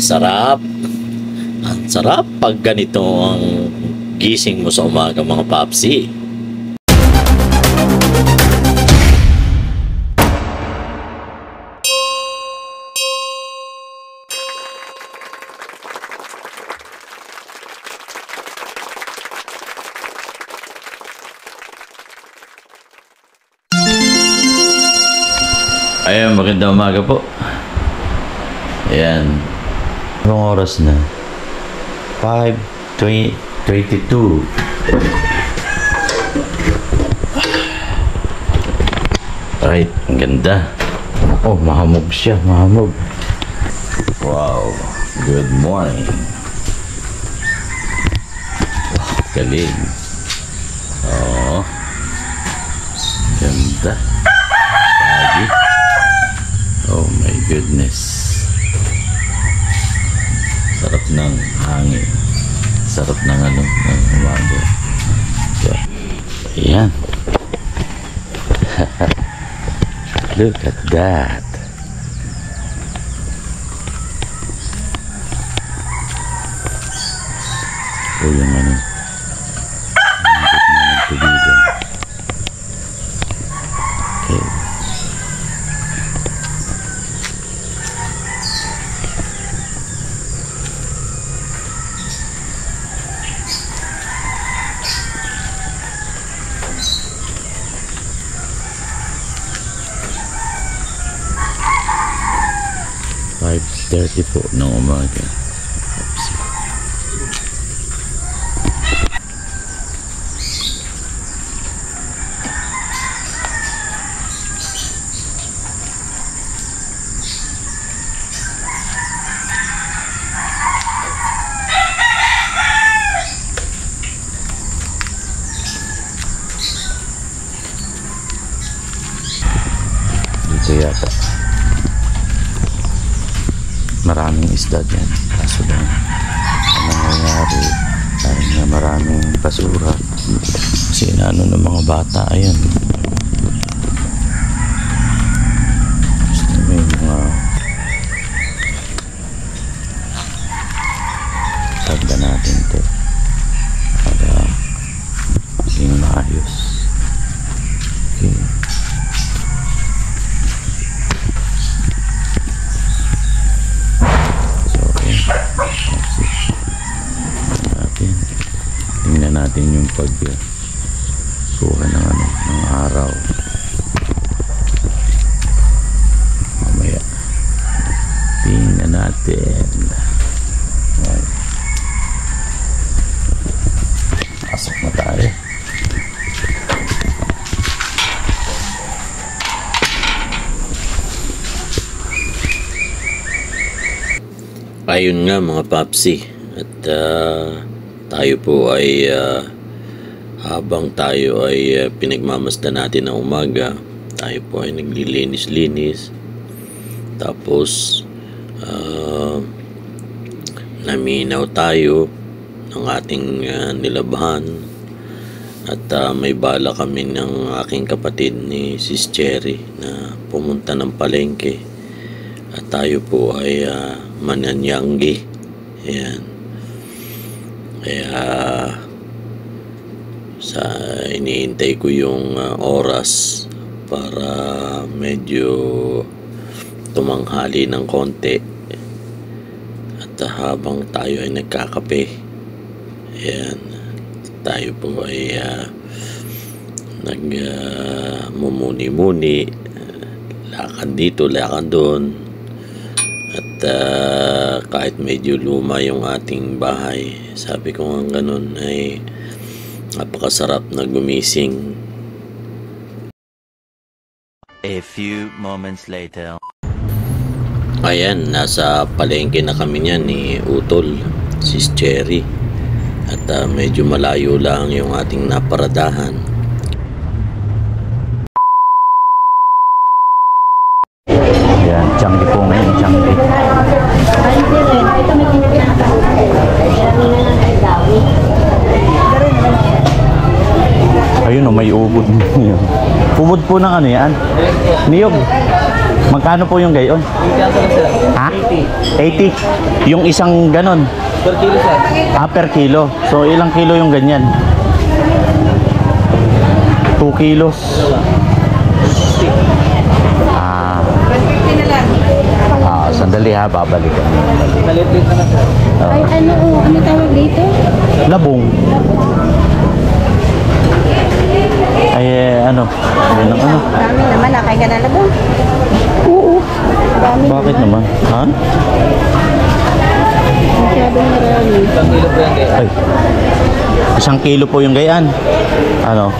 sarap. Ang sarap pag ganito ang gising mo sa umaga mga papsi. Ayan, magandang umaga po. Ayan. Anong oras na? 5:22. Right, ang ganda. Oh, mahamog siya, mahamog. Wow, good morning. Wow, galing. Oh, ganda. Lagi. Oh my goodness. Sarap ng hangin. Sarap ng ano, ng umaga. Yeah. Ayan. Look at that. O yung ano, ang gitna ng tubigan. Okay. 5:30 po ng umaga. Dito yata maraming isda dyan, kaso lang ang nangyayari parang na maraming basura kasi inaano ng mga bata. Ayan, gusto may mga tagda natin ito para maging maayos. Okay. Tingnan natin yung pagkuha ng ano, ng araw mamaya. Tingnan natin. Pasok na tayo. Ayun nga mga papsi, at tayo po ay habang tayo ay pinagmamasdan natin ng umaga, tayo po ay naglilinis-linis, tapos naminaw tayo ng ating nilabahan, at may bala kami ng aking kapatid ni Sis Cherry na pumunta ng palengke, at tayo po ay mananyanggi. Ayan. Kaya iniintay ko yung oras para medyo tumanghali ng konti, at habang tayo ay nagkakape, ayan, tayo po ay nagmumuni-muni, lakad dito, lakad doon. At kahit medyo luma yung ating bahay, sabi ko nga ganun, ay napakasarap na gumising. A few moments later. Ayan, nasa palengke na kami niyan ni Utol, Sis Cherry, at medyo malayo lang yung ating naparadahan. Ayan, Changi po ngayon, Changi. Ayun o, may ubod. Ubod po ng ano yan? Niyog. Magkano po yung gayon? Ha? 80. Yung isang ganon. Per kilo sir. Per kilo. So, ilang kilo yung ganyan? 2 kilos. Sandali ha, babalikan. Nalit-lit na sir. Ay, ano tawag dito? Labong. Ay, ano? Yun ang ano? Dami naman, nakay ka na labong. Oo. Dami Bakit naman? Ha? Masyadong marami. Isang kilo po yan kaya. Ay. 1 kilo po yung gayaan. Ano?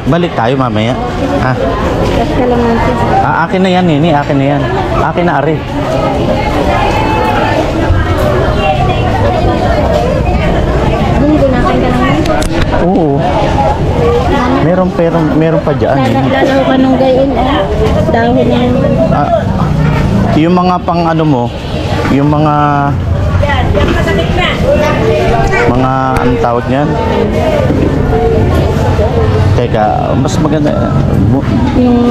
Balik tayo mamaya. Ha? Tapos ka lang natin. Akin na yan, Nini. Akin na yan. Akin na, Ari. Bunggo, nakay ka naman. Oo. Meron pa dyan. Nini. Lalaw ka nung gayon, dahon na yung... Yung mga pang ano mo, yung mga anong tawag niyan? Teka, mas maganda.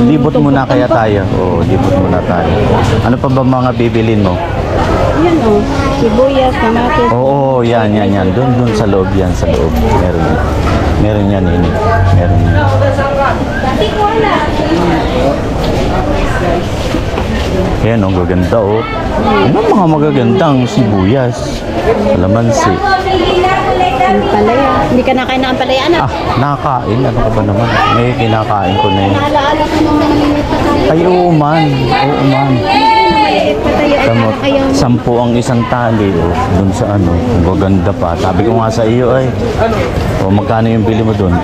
Libot muna kaya tayo. Oo, libot muna tayo. Ano pa ba mga bibilin mo? Yan sibuyas, kamatis. Oo, yan. Doon sa loob yan, sa loob. Meron yan, Nini. Meron yan. Yan, ang gaganda oh. Ano mga magagandang sibuyas? Kalamansi. Ampalaya. Hindi ka nakain na ampalaya, anak? Nakakain. Ano ka ba naman? May kinakain ko na yun. Naalaala ko nung nanginit pa tayo. Ay, oo man. Oo man. Maliit pa tayo. Ay, Tamo, kayang... 10 ang isang tali oh. Doon sa ano. Ang gaganda pa. Sabi ko nga sa iyo ay. O, magkano yung bili mo doon?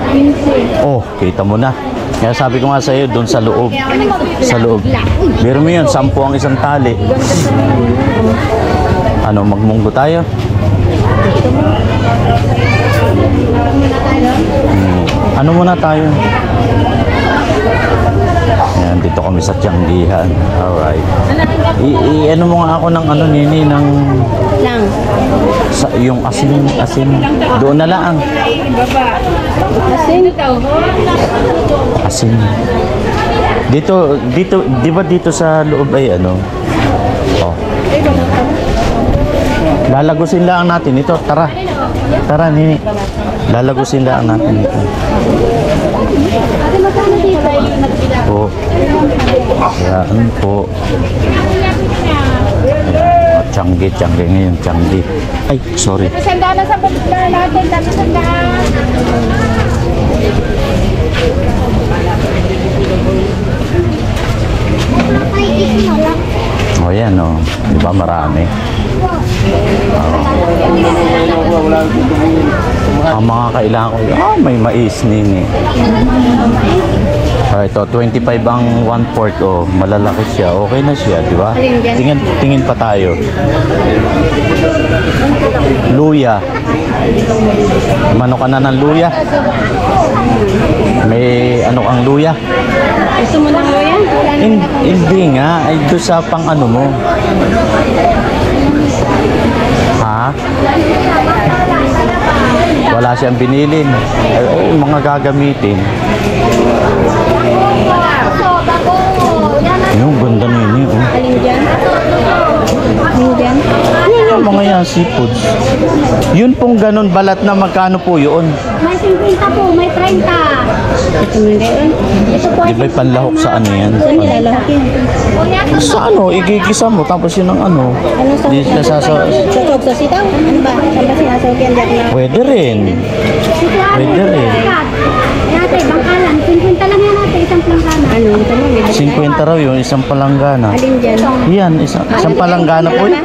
Oh, kita mo na. Kaya sabi ko nga sa iyo, doon sa loob. Sa loob. Biro mo yun, 10 ang isang tali. Ano, magmunggo tayo? Ano muna tayo? Ayan, dito kami sa Tianggihan. Alright. Ano mo nga ako ng ano, Nini, ng... Lang. Yung asin. Doon na lang. Asin. Dito, di ba dito sa loob ay ano? Oh. Lalagusin lang natin ito. Tara. Tara, Nini. Lalagusin lang natin ito. Po. Ayan po. Tianggi ngayon, Tianggi. Ay, sorry. Sandaan na sa pagkakas natin. Tapos sandaan. O yan o. Di ba marami? Ang mga kailangan ko, may mais Nini. Ito, 25 ang 1/4 oh. Malalaki siya. Okay na siya, di ba? Tingin pa tayo. Luya. Mano ka na ng luya? May ano kang luya? Gusto mo ng loya? Hindi nga. Ay, doon sa pang ano mo. Ha? Wala siyang binilin. Ay, mga gagamitin. Yung ganda na yun. Alin dyan? Alin dyan? Yan yung mga yan, seafoods. Yun pong ganun balat na magkano po yun? May 50 po, may 30. Ito mo ngayon. Ito po. Di ba'y panlahok sa ano yan? Saan nilalahok yan? Sa ano, igigisa mo, tapos yun ang ano. Ano sa... Di nasasaw. Sasawag sa sitaw? Ano ba? Saan ba sinasawag yan? Diyak na. Pwede rin. Pwede rin. Ate, bangkalan. 50 lang yan ate, isang planggana. Ano? Ito mo, may 50 raw yun, isang palanggana. alin dyan? Yan, isang palanggana po yun.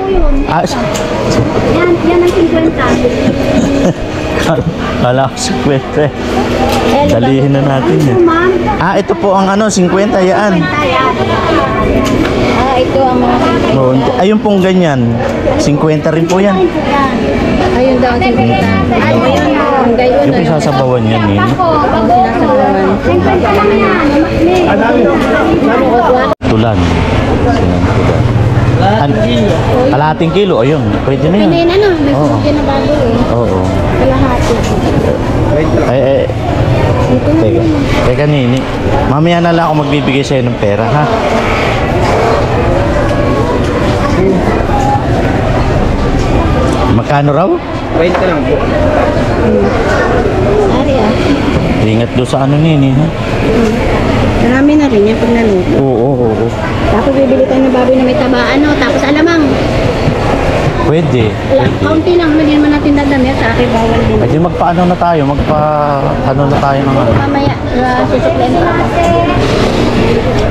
Yan ang 50. Kala ko 50. Dalihin na natin yan. Ma'am, Ito po ang ano, 50 yan. ito ang mga 50. No, ayun pong ganyan. 50 rin po yan. Ayun daw ang 50. Ayun, ang gayon. Yung sasabawan yan yun. Sinasabawan. 50 lang yan. Tulan. Sinan tulan. Kalahating kilo, ayun. Pwede na yan. Hindi na no, may Oo. susunod na bago eh. Oo. Kalahati. Teka Nini. Mamaya na lang ako magbibigay sa'yo ng pera, ha? Magkano raw? 20 lang po. Ari ah. Ingat doon sa ano nini, ha? Marami na rin yan pag naluto. Oo. Tapos bibili tayo ng baboy na may tabaan, no? Tapos alamang, Pwede. kaunti lang, hindi naman natin dadamit. Sa akin, bawal din. Pwede magpaano na tayo, ano na tayo ng ano. Mamaya, susuklayin na ako.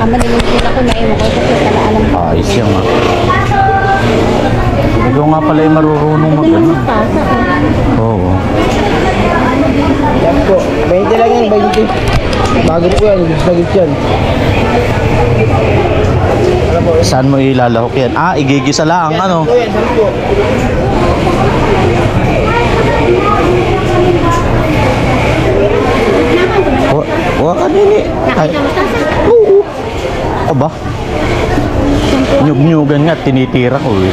Ama din yung kita ko, naiwan ko. Kasi pala alam ko. Ayos yan, ha? Ikaw nga pala ay marurunong mag ano. Pasa, Oo. Yan po. 20 lang yan, 20. Bago po yan, sagit yan. Saan mo ilalahok yan? Igigisa lang, ano? Po yan, 10. Huwag ka nini. Ay, Nakita mo tasa? oo. Aba, nyug-nyugan nga, tinitira ko eh.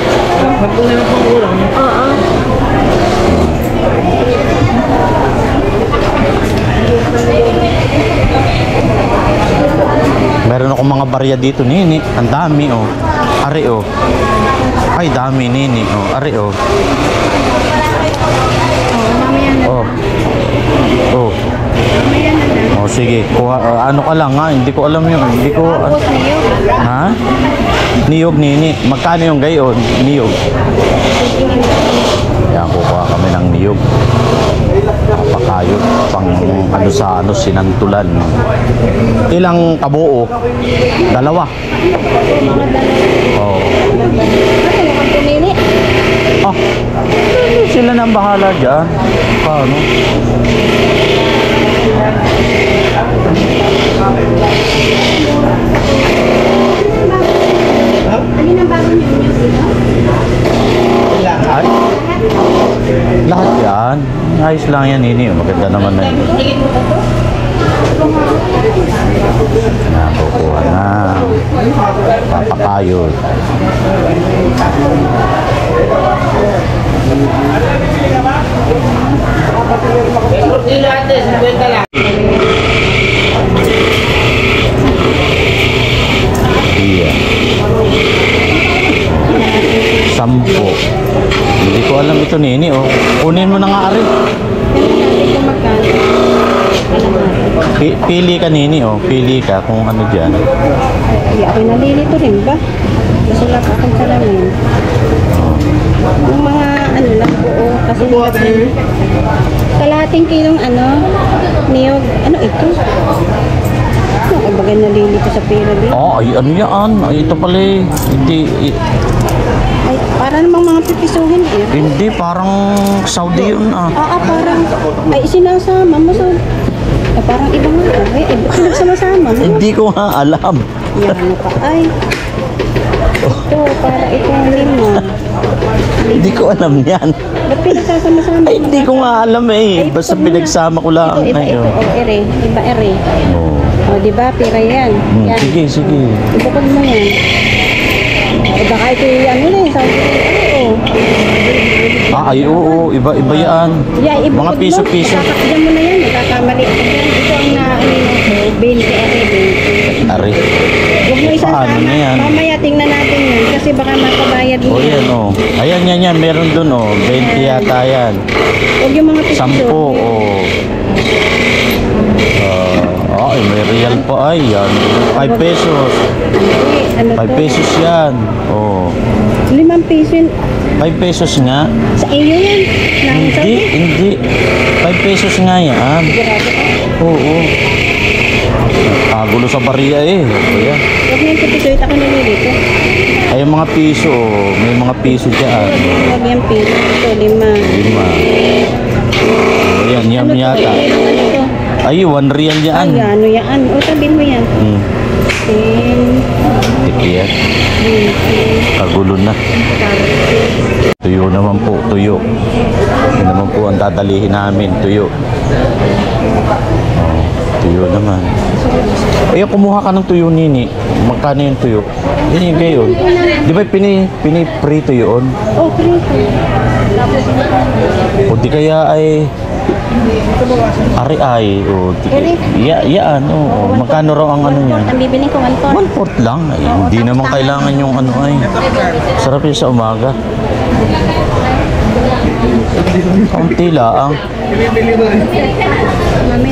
Magpo na lang po kurang. Oo. Meron akong mga barya dito, nini. Ang dami, oh. Ari, oh. Ay, dami, nini. Oh, ari, oh. Oo, mamaya na. Oh. Oh. Mamaya na lang. Oh, sige. Kuha, ano ka lang, ha? Hindi ko alam yun. Hindi ko... Tapos na yun. Ha? Niyog, nini. Magkano yung gayon? Niyog. Yan, kukuha kami ng niyog. Papakayot. Pang ano sa ano, sinantulan. Ilang kabuo? Dalawa. Oh. Ano kang pumili? Ah, sila na ang bahala dyan. Paano? Alin ang bago niyo dito? Ay, lahat yan. Ayos lang yan, nini. Maganda naman na yun. Kukuha na. Papakayot. Iya. 10. Hindi ko alam ito, nini. Oh. Kunin mo na nga, Ari. Natin kung magkano. Pili ka, nini. Oh. Pili ka kung ano dyan. Ay, ako nalilito rin ba? Nasulap akong salamin. Yung mga ano lang buo. Kasi kalahating kilong ano, niyog. Ano ito? Ano, baga nalilito sa pera din. Oh, ay, ano yan? Ay, ito pala eh. Ay, para namang mga pipisuhin eh. Hindi, parang Saudi yun ah. Parang, ay sinasama mo sa, parang ibang mga, pinagsama-sama mo. Hindi ko nga alam. Yan na pa, ay. Ito, para itong lima. Hindi ko alam yan. Ba't pinagsasama-sama? Ay, hindi ko nga alam eh. Basta pinagsama ko lang. Ito, iba ito, ere. Iba ere. Oh. O, di ba? Pira yan. Yan. Sige, sige. Ibukod mo yan. Baka ito yung ano na eh. Sabi ko, Ay, oo. Iba yan. Yeah, ibukod Mga piso-piso. Kakakdiyan mo na yan. Nakakamali ka dyan. Ito ang na, 20, ere, 20. Ari. Huwag mo isasama. Paano na yan? Mamaya tingnan natin yan. Kasi baka makabayad mo O yan. yan oh. Ayan, yan. Meron dun oh. 20 yata yan. Huwag yung mga piso. 10 oh. Ay, may real pa ay yan. 5 pesos. Ano 5 to? pesos yan. Oh. 5 piso yun. 5 pesos nga. Sa iyo yan. Nang Hindi. 5 pesos nga yan. Grabe ka. Oo. Kagulo sa bariya eh. Kaya. Huwag mo yung piso. Ito ako nalilito. Ay, yung mga piso. Oh. May mga piso dyan. Huwag yung piso. Ito, 5. 5. Ayan, yam yata. Ay, 1 real yan. Ay, ano yan? O, tabihin mo yan. Tikiyan. Kagulo na. Tuyo naman po, tuyo. Yun naman po ang dadalihin namin, tuyo. Oh, tuyo naman. Ay, kumuha ka ng tuyo, nini. Magkano yung tuyo? Yan yung gayon. Di ba piniprito yun? Oh, prito. O di kaya ay... Ari ay, o di yan, o. Magkano raw ang ano niya? Ang bibiling ko, 1/4. 1/4 lang. Ay, hindi naman kailangan yung ano ay. Sarap yun sa umaga. Kaunti lang. Mami,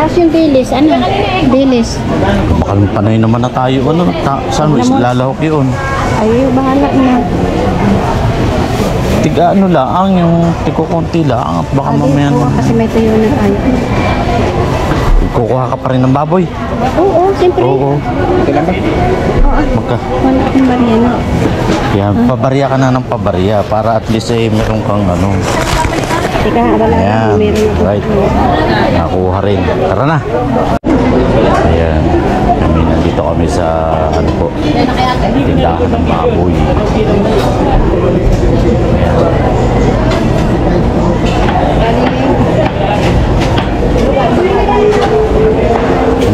tapos yung bilis, ano? Bilis. Bakal panay naman na tayo. Ano? Saan mo lalahok yun? Ay, bahala na. Tiga ano lang, yung tikukunti lang. At baka mamaya Oo, kasi may tuyo na tayo. kukuha ka pa rin ng baboy. Oo, siyempre. Oo. Magka. Wala akong barya. Yan, pabarya ka na ng pabarya para at least meron kang ano. Teka, wala Ayan, akong meron ako. right. Nakuha rin. Tara na. Ayan. Nandito kami sa ano po, tindahan ng baboy. Ayan.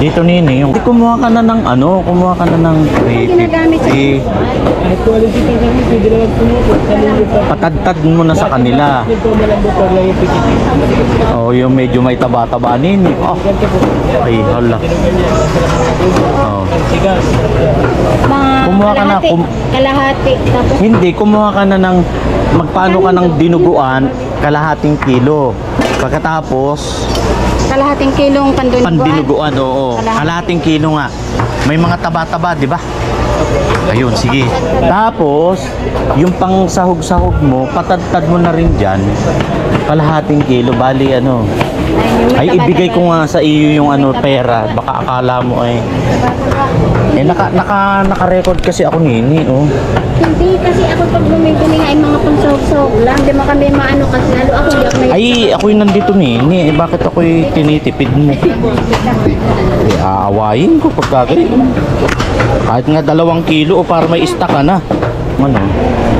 Dito nini, yung kumuha ka na ng ano, kumuha ka na ng 350. Patadtad mo na sa kanila. Oh, yung medyo may taba-taba nini. Oh. Ay, hala. Oh. Kumuha ka na, kalahati. Tapos, hindi, kumuha ka na ng magpaano ka ng dinuguan, kalahating kilo. Pagkatapos, kalahating kilong pandinuguan, oo. Kalahating kilo nga. May mga taba-taba, di ba? Ayun, sige. Tapos, yung pang sahog-sahog mo, patadtad mo na rin dyan. Kalahating kilo, bali ano. Ay, ibigay ko nga sa iyo yung ano, pera. Baka akala mo ay... naka-record kasi ako nini, oh. hindi kasi ako pag bumibili nga ay mga pangsahog-sahog lang. Di mo kami maano kasi lalo ako yung may... Ay, ako'y nandito nini. Bakit ako'y tinitipid mo? Aawayin ko pagkagay. Kahit nga 2 kilo o para may stock ka na. Ano?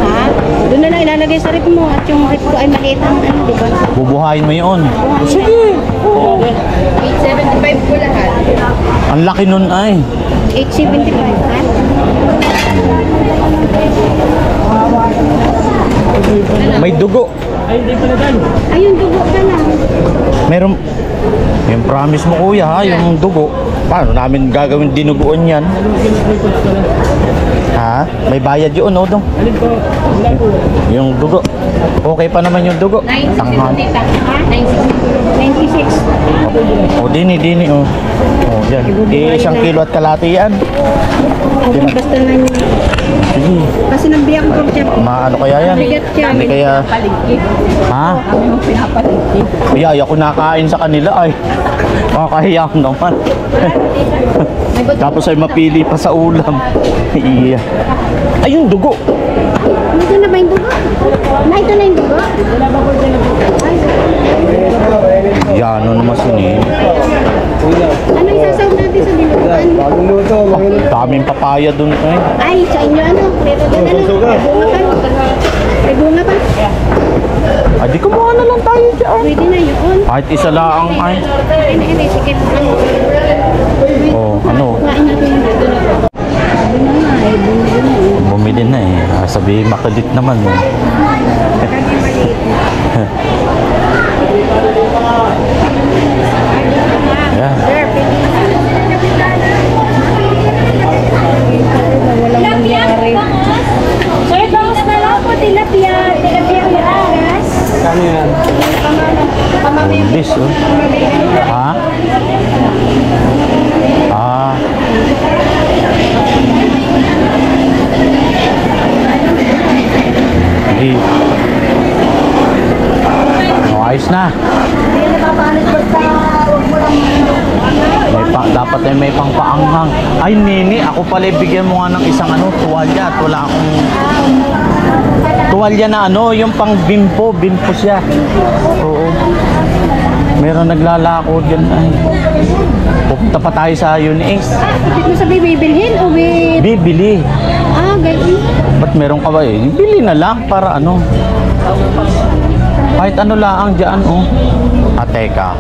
Ha? Doon na lang ilalagay sa rip mo at yung rip ko ay maliit ang ano, di ba? Bubuhayin mo yun. Sige. 875 po lahat. Ang laki nun ay. 875, ha? May dugo. Ayun, dugo ka na. Meron. Yung promise mo kuya ha, yung dugo. Paano namin gagawin dinuguan yan? Ha? May bayad yun, o dong? Yung dugo. Okay pa naman yung dugo. Tanghal. 96. O, dini, o. O, yan. 1 kilo at kalahati yan. Basta na niya. Sige. Kasi nagbiyak ko siya. Maano kaya yan? Mabigat siya. Hindi kaya... Ha? Kaya ako nakain sa kanila ay. Makakahiya naman. Tapos ay mapili pa sa ulam. Iya. Ayun, dugo. Ito na ba yung dugo? Ito na yung dugo? Yan, ano naman sini. Ano isasawag natin sa dinuguan? Bagong luto, Daming papaya dun ay. Ay, sa inyo ano? Pero doon na lang. May bunga pa. Ay, di kumuha na lang tayo dyan. Pwede na yun. Kahit isa lang ay. Hindi, sige. Oh, ano? Kuhain natin yung dito na. Sabi na nga, bumili na eh. Bumili na eh. Sabi, makalit naman eh. Yeah. Walang mangyari. Sir, bangus na lang po, tilapia. Tilapia ang aras. Kano yan? English, oh. Ha? Ah. Hindi. Oh, ayos na. Dapat ay may pangpaanghang. Ay, nini, ako pala bigyan mo nga ng isang ano, tuwalya. At wala akong tuwalya na ano, yung pang bimpo siya. Oo. Meron naglalako dyan ay. Pupunta pa tayo sa Uniex. Hindi mo sabi bibilhin o Bibili. ganyan. Ba't meron ka ba eh? Bili na lang para ano. Kahit ano lang dyan, oh. Teka.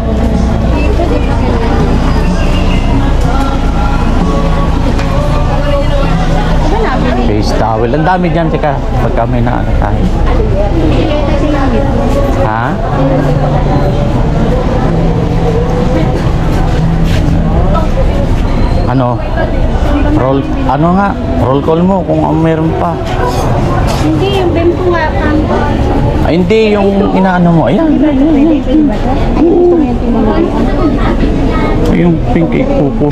Bawal. Ang dami dyan, teka. Pagka may na ano tayo. Ha? Ano? Ano nga? Roll call mo kung meron pa. Hindi, yung bempo nga. Ay, hindi, yung inaano mo. Ayan. Yung pink cake kuko.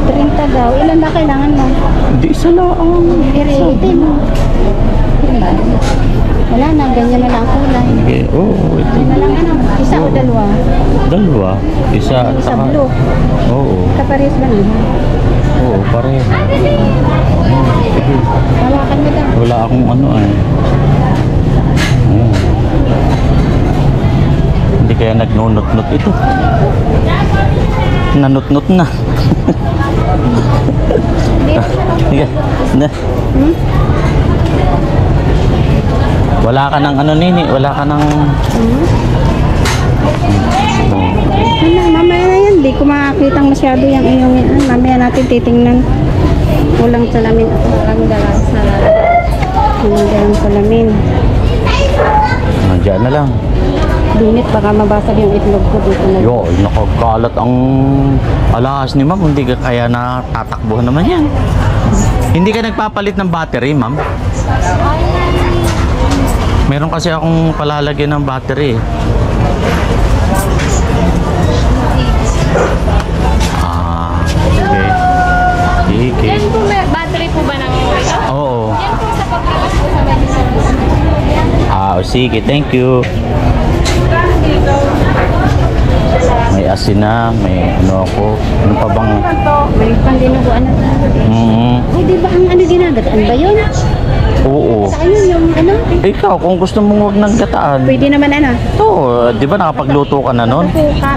30 daw. Ilan ba kailangan mo? Hindi, isa lang. Itin. Wala na, ganyan na lang ang kulay. Okay. Oh, ito. Na lang ano, isa o dalawa? Dalawa. Isa. Isa blue. Oo. Kapares ba niya? Oo, pareho. Hawakan mo daw. Wala akong ano eh. Hindi kaya nagnunot-not ito. Nanot-not na. Sige. Na. Wala ka ng ano nini, wala ka ng Ano, mamaya na yan. Di ko makakitang masyado yung iyong yan. Mamaya natin titingnan. Walang salamin ako. Walang dalang salamin. Walang dalang salamin. Nandiyan na lang. Dunit, baka mabasag yung itlog ko dito na. Yo, nakakalat ang alahas ni ma'am. Hindi ka kaya na tatakbuhan naman yan. Hindi ka nagpapalit ng battery, ma'am? Meron kasi akong palalagyan ng battery. Okay. Sige. Yan po, may battery po ba ng ito? Oo. Yan po sa pagkakas po sa medicine. Sige. Thank you. May asin na, may ano ako. Ano pa bang... May pandinuguan na tayo. Ay, di ba ang ano ginagataan ba yun? Oo. Sa ano yung ano? Ikaw, kung gusto mong huwag ng gataan. Pwede naman ano? Ito, di ba nakapagluto ka na nun?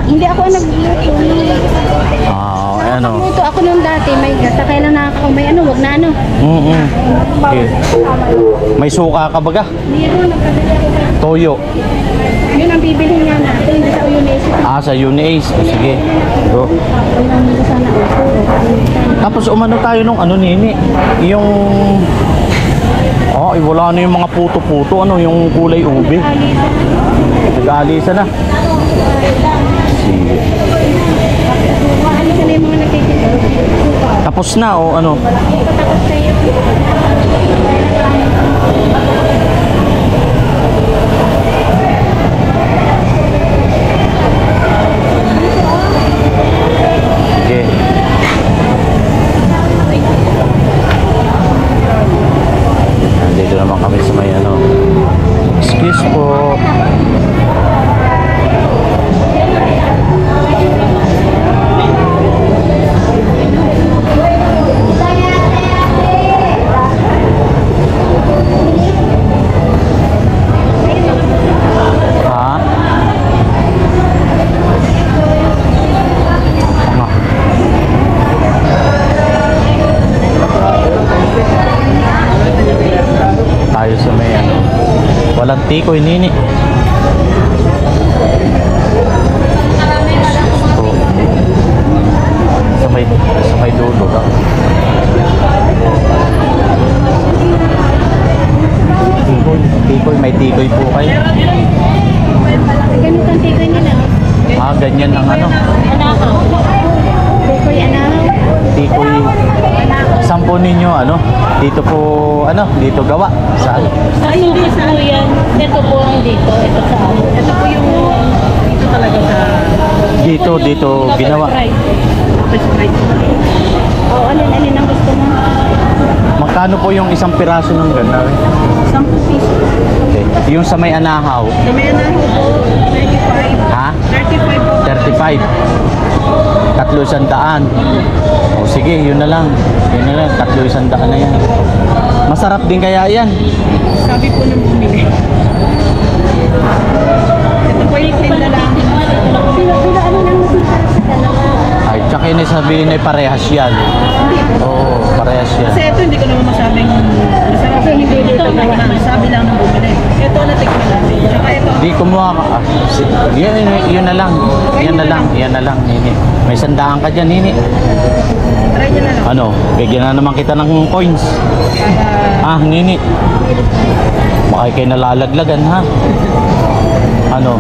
Hindi ako nagluto. Ano? Nagluto ako nung dati. May gata. Kailan may ano, wag na ano. Okay. May suka ka baga? Meron, nagkadali ako. Toyo. Yun ang bibilhin nga natin. Hindi sa Uyones. Sa Unace. Sige. Go. Hindi sana ako. Tapos umano tayo nung ano nini? Yung... wala na yung mga puto-puto. Ano yung kulay ube? Nag-aalisa na. Sige. Ano na yung mga nakikita? Tapos na o ano? Tapos sa'yo. Sige. Nandito naman kami sa may ano. Excuse po. Tayo sa may ano, walang tikoy nini. Sa may dulo ka. Tikoy, may tikoy po kayo. Ganito ang tikoy nila. Ganyan ang ano. Tikoy Tikoy. Sampo ninyo ano? Dito po ano? Dito gawa. Saan? Hindi po yan. Ito po ang dito. Ito sa ano. Ito po yung dito talaga sa... Dito ginawa. Alin ang gusto mo? Magkano po yung isang piraso ng gana? 10 piso. Okay. Yung sa may anahaw. Sa may anahaw po, 35. Ha? 35 po. 35. 300. O sige, yun na lang. 300 na yan. Masarap din kaya yan. Sabi po nung bumili. Ito po yung tinda lang. Pila ano lang masarap sa dalawa. Ay, tsaka yun sabihin ay parehas yan. Oo, parehas yan. Kasi ito hindi ko naman masabing masarap. Kasi hindi dito sabi lang ng bumili. Ito natikman natin. Tsaka ito. Di kumuha ka. Yun na lang. Yan na lang. Nini. May sandaan ka dyan, Nini. Try nyo na lang. Ano? Bigyan na naman kita ng coins. Nini. Baka kayo nalalaglagan, ha? Ano?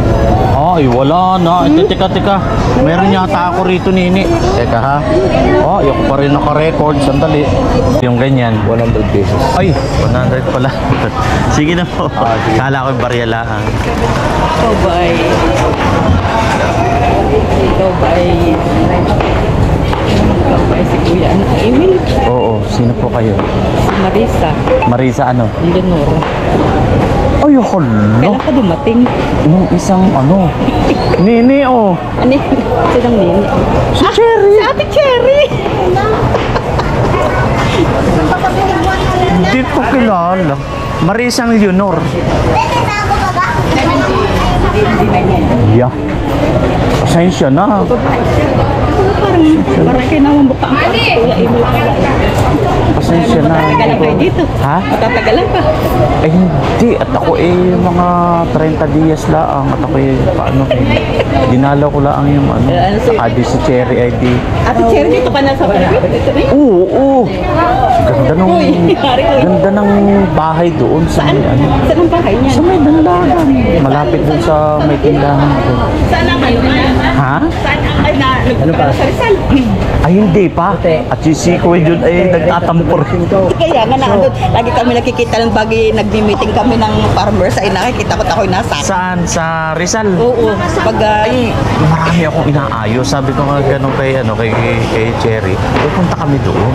Ay, wala na. Ito, teka. Meron yata ako rito, Nini. Teka, ha? Yung pa rin naka-record. Sandali. Yung ganyan. 100 pesos. Ay, 100 pala. Sige na po. Kala ko yung barya lang. Ikaw ba ay... si Kuya Emil? Oo, sino po kayo? Si Marisa. Marisa ano? Leonora. Ay, hala. Kailan ka dumating? Yung isang ano? Nini, oh. Ano yun? Sinang nini? Si Cherry. Si Ate Cherry! Hindi ko kilala. Marisang Leonor. Yeah. Pasensya na. Parang kayo naman mukha ang parang si Kuya Emil. Pasensya na. Matatagal kayo dito. Ha? Matatagalan pa. Hindi. At ako mga 30 dias lang. At ako paano dinalaw ko lang yung ano. Saka di si Cherry ID. Ate Cherry, dito ka na sa Palapit. Dito na yun. Oo. Ganda ng bahay doon sa may ano. Saan ang bahay niya? Sa may dandagan. Malapit doon sa may tindahan ko. Saan ang ano? Ha? Saan ang ay na? Ano pa? Sa Rizal. Ay hindi pa. At si Siko yun ay nagtatampor. Kaya nga na, lagi kami nakikita ng bagi, nagmi-meeting kami ng farmers ay nakikita ko tako'y nasa. Saan? Sa Rizal? Oo. Pag Ay, marami akong inaayos. Sabi ko nga ganun kay Cherry. Pupunta kami doon.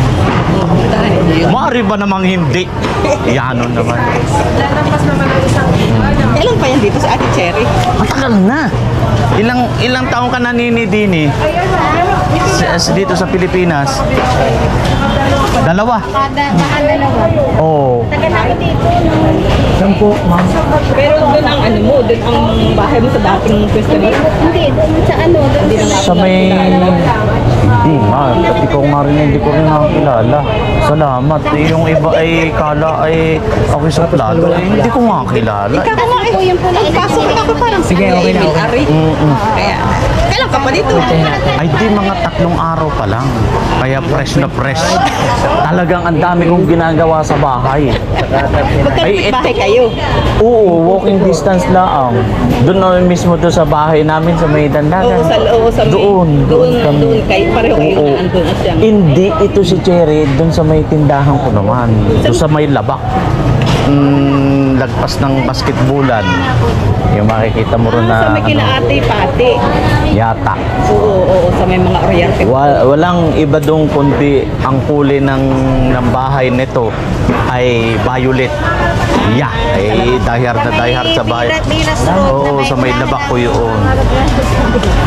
Maaari ba namang hindi? Yanon naman. kailan pa yan dito sa Ate Cherry? Matagal na. Ilang taong ka naninidini? Dito sa Pilipinas? Dalawa. Baka dalawa. Oo. Tagal ako dito. Sampo, ma'am. Pero doon ang ano mo, doon ang bahay mo sa dating pwesto mo. Hindi, doon sa ano, doon Sa may... Hindi nga. At ikaw nga rin, hindi ko rin nakakilala. Salamat. Yung iba ay kala ay ako sa plato. Hindi ko nga kilala. Kasi po yung pula. Pasok ako parang sige, okay na. Kaya, kailan ka pa dito? Ay di mga 3 araw pa lang. Kaya fresh na fresh. Talagang ang dami kong ginagawa sa bahay. Magkalapit bahay kayo. Oo, walking distance lang. Doon na mismo doon sa bahay namin sa may dandagan. Doon kami. kayo, pareho kayo Oo. na andun na siya. Hindi, ito si Cherry, doon sa may tindahan ko naman. Doon sa may labak. Lagpas ng basketballan. Yung makikita mo rin na... Sa may kila Ate Pati. Yata. Oo, sa may mga oryante. Walang iba doon kundi ang kulay ng bahay nito ay violet. Yeah, ay dahil sa bahay. Oo, sa may labak ko yun.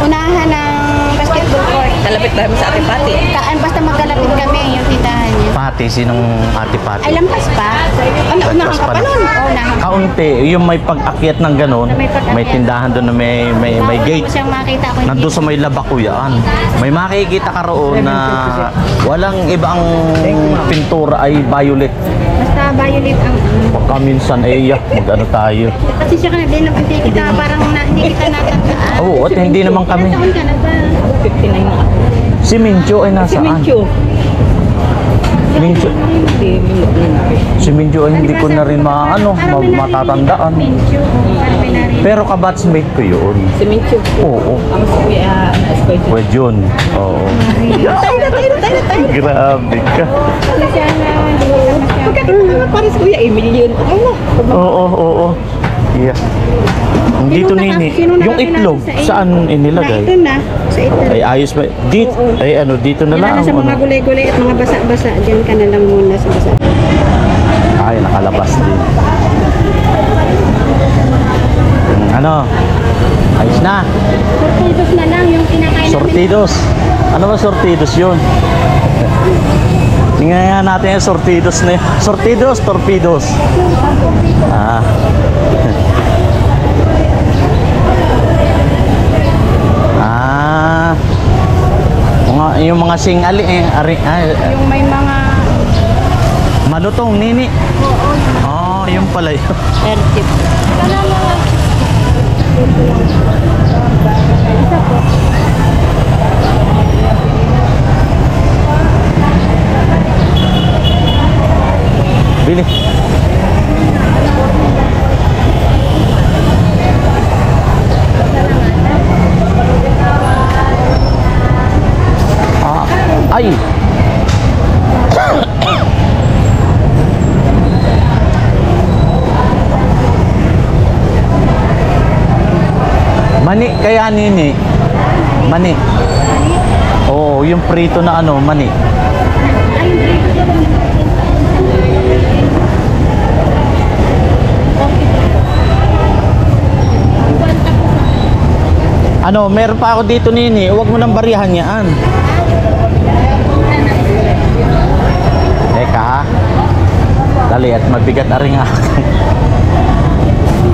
Unahan ng basketball court. Talapit namin sa Ate Pati. Basta magkalapit kami yung tindahan niya. Pati, sinong Ate Pati? Ay, lampas pa. Unahan ka pa nun. Oo, unahan. Kaunti, yung may pag-akyat ng ganun, may tindahan doon na may gate. Bawal mo siyang makita ko. Nandun sa may labak ko yan. May makikita ka roon na walang ibang pintura ay violet. Basta violet ang Baka minsan mag-ano tayo. Kasi siya ka na din hindi kita parang hindi kita natandaan. Oo, at hindi naman kami. Ilang taon ka na ba? 59 na ako. Si Mincho ay Si nasaan? Mincho. Mincho. Si Mincho ay hindi ko na rin matatandaan. Mincho. Parang may narinig. Pero kabatsmate ko yun. Si Mincho. Oo. Ang kuya, Pwede yun. Oo. tayo. Grabe ka. Kasi siya na hindi ko na siya. Pagkakita naman parang si Kuya Emil yun. Oo. Yeah. Dito nini, yung itlog, saan inilagay? Ito na, sa ito. Ay ayos ba? Dito, dito na lang. Yan sa mga gulay-gulay at mga basa-basa. Diyan ka na lang muna sa basa. Ay, nakalabas din. Ano? Ayos na. Sortidos na lang yung kinakain namin. Sortidos. Ano ba sortidos yun? Tingnan nga natin yung sortidos na yun. Sortidos, torpedos. Ah. Yung mga singali Yung may mga malutong nini. Oo, yung pala yun. ertip. Ay! Mani kaya nini? Mani. Oo, yung prito na ano, mani. Ano, meron pa ako dito nini. Huwag mo nang barihan yan. Teka ha. Dali at mabigat na rin akin.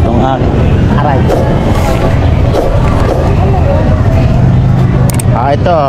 Itong akin. Aray. Ito.